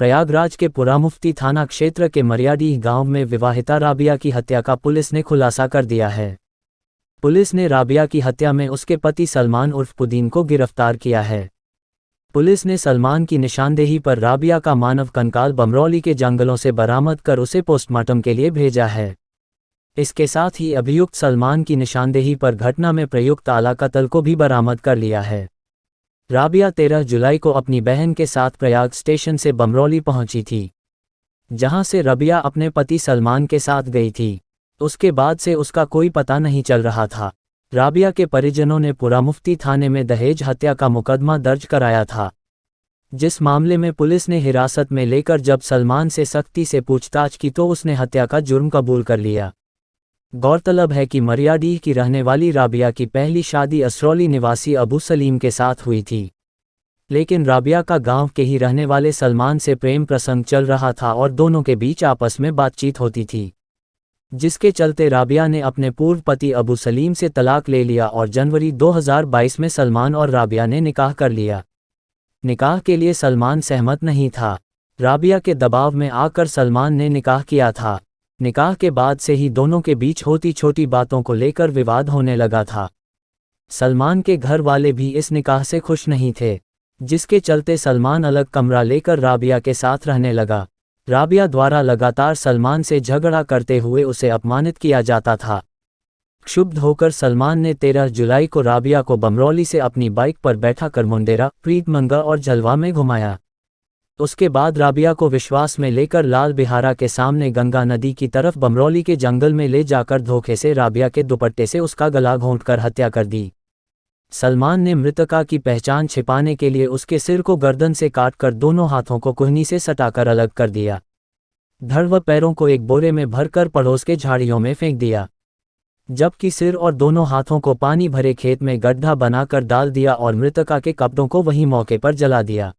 प्रयागराज के पुरामुफ्ती थाना क्षेत्र के मरियाडीह गांव में विवाहिता राबिया की हत्या का पुलिस ने खुलासा कर दिया है। पुलिस ने राबिया की हत्या में उसके पति सलमान उर्फ पुदीन को गिरफ्तार किया है। पुलिस ने सलमान की निशानदेही पर राबिया का मानव कंकाल बमरौली के जंगलों से बरामद कर उसे पोस्टमार्टम के लिए भेजा है। इसके साथ ही अभियुक्त सलमान की निशानदेही पर घटना में प्रयुक्त आला कत्ल को भी बरामद कर लिया है। राबिया 13 जुलाई को अपनी बहन के साथ प्रयाग स्टेशन से बमरौली पहुंची थी, जहां से राबिया अपने पति सलमान के साथ गई थी। उसके बाद से उसका कोई पता नहीं चल रहा था। राबिया के परिजनों ने पुरामुफ्ती थाने में दहेज हत्या का मुकदमा दर्ज कराया था, जिस मामले में पुलिस ने हिरासत में लेकर जब सलमान से सख्ती से पूछताछ की तो उसने हत्या का जुर्म कबूल कर लिया। गौरतलब है कि मरियाडीह की रहने वाली राबिया की पहली शादी असरौली निवासी अबू सलीम के साथ हुई थी, लेकिन राबिया का गांव के ही रहने वाले सलमान से प्रेम प्रसंग चल रहा था और दोनों के बीच आपस में बातचीत होती थी, जिसके चलते राबिया ने अपने पूर्व पति अबू सलीम से तलाक ले लिया और जनवरी 2022 में सलमान और राबिया ने निकाह कर लिया। निकाह के लिए सलमान सहमत नहीं था। राबिया के दबाव में आकर सलमान ने निकाह किया था। निकाह के बाद से ही दोनों के बीच होती छोटी बातों को लेकर विवाद होने लगा था। सलमान के घर वाले भी इस निकाह से खुश नहीं थे, जिसके चलते सलमान अलग कमरा लेकर राबिया के साथ रहने लगा। राबिया द्वारा लगातार सलमान से झगड़ा करते हुए उसे अपमानित किया जाता था। क्षुब्ध होकर सलमान ने 13 जुलाई को राबिया को बमरौली से अपनी बाइक पर बैठाकर मुंडेरा, प्रीतमंगा और जलवा में घुमाया। उसके बाद राबिया को विश्वास में लेकर लाल बिहारा के सामने गंगा नदी की तरफ बमरौली के जंगल में ले जाकर धोखे से राबिया के दुपट्टे से उसका गला घोंटकर हत्या कर दी। सलमान ने मृतका की पहचान छिपाने के लिए उसके सिर को गर्दन से काटकर दोनों हाथों को कुहनी से सटाकर अलग कर दिया। धड़ व पैरों को एक बोरे में भरकर पड़ोस के झाड़ियों में फेंक दिया, जबकि सिर और दोनों हाथों को पानी भरे खेत में गड्ढा बनाकर डाल दिया और मृतका के कपड़ों को वहीं मौके पर जला दिया।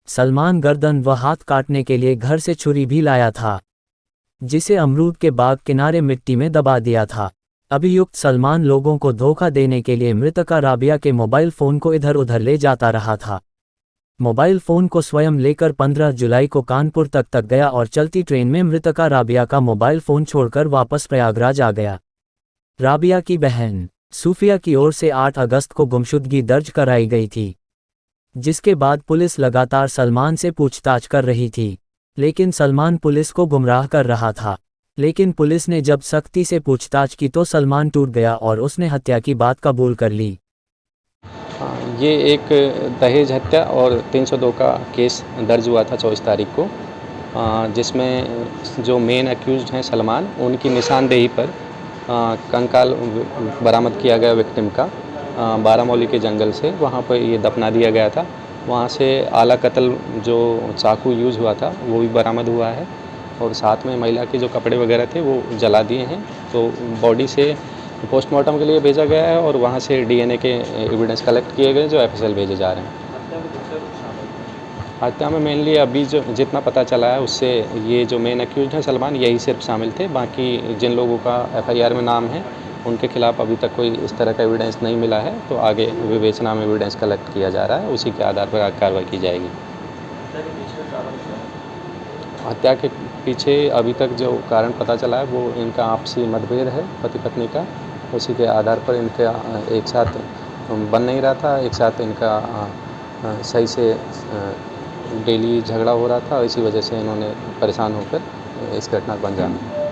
सलमान गर्दन व हाथ काटने के लिए घर से छुरी भी लाया था, जिसे अमरूद के बाग किनारे मिट्टी में दबा दिया था। अभियुक्त सलमान लोगों को धोखा देने के लिए मृतका राबिया के मोबाइल फ़ोन को इधर उधर ले जाता रहा था। मोबाइल फ़ोन को स्वयं लेकर 15 जुलाई को कानपुर तक गया और चलती ट्रेन में मृतका राबिया का मोबाइल फ़ोन छोड़कर वापस प्रयागराज आ गया। राबिया की बहन सूफिया की ओर से 8 अगस्त को गुमशुदगी दर्ज कराई गई थी, जिसके बाद पुलिस लगातार सलमान से पूछताछ कर रही थी, लेकिन सलमान पुलिस को गुमराह कर रहा था। लेकिन पुलिस ने जब सख्ती से पूछताछ की तो सलमान टूट गया और उसने हत्या की बात कबूल कर ली। ये एक दहेज हत्या और 302 का केस दर्ज हुआ था 24 तारीख को, जिसमें जो मेन एक्यूज्ड हैं सलमान, उनकी निशानदेही पर कंकाल बरामद किया गया विक्टिम का बारामौली के जंगल से। वहाँ पर ये दफना दिया गया था। वहाँ से आला कत्ल जो चाकू यूज़ हुआ था वो भी बरामद हुआ है, और साथ में महिला के जो कपड़े वगैरह थे वो जला दिए हैं। तो बॉडी से पोस्टमार्टम के लिए भेजा गया है और वहाँ से डीएनए के एविडेंस कलेक्ट किए गए जो एफएसएल भेजे जा रहे हैं। हत्या में मेनली अभी जो जितना पता चला है उससे ये जो मेन एक्यूज हैं सलमान, यही सिर्फ शामिल थे। बाकी जिन लोगों का एफआईआर में नाम है उनके खिलाफ अभी तक कोई इस तरह का एविडेंस नहीं मिला है, तो आगे विवेचना में एविडेंस कलेक्ट किया जा रहा है, उसी के आधार पर कार्रवाई की जाएगी। हत्या के पीछे अभी तक जो कारण पता चला है वो इनका आपसी मतभेद है पति पत्नी का। उसी के आधार पर इनका एक साथ बन नहीं रहा था, एक साथ इनका सही से डेली झगड़ा हो रहा था, इसी वजह से इन्होंने परेशान होकर इस घटना को अंजाम दिया।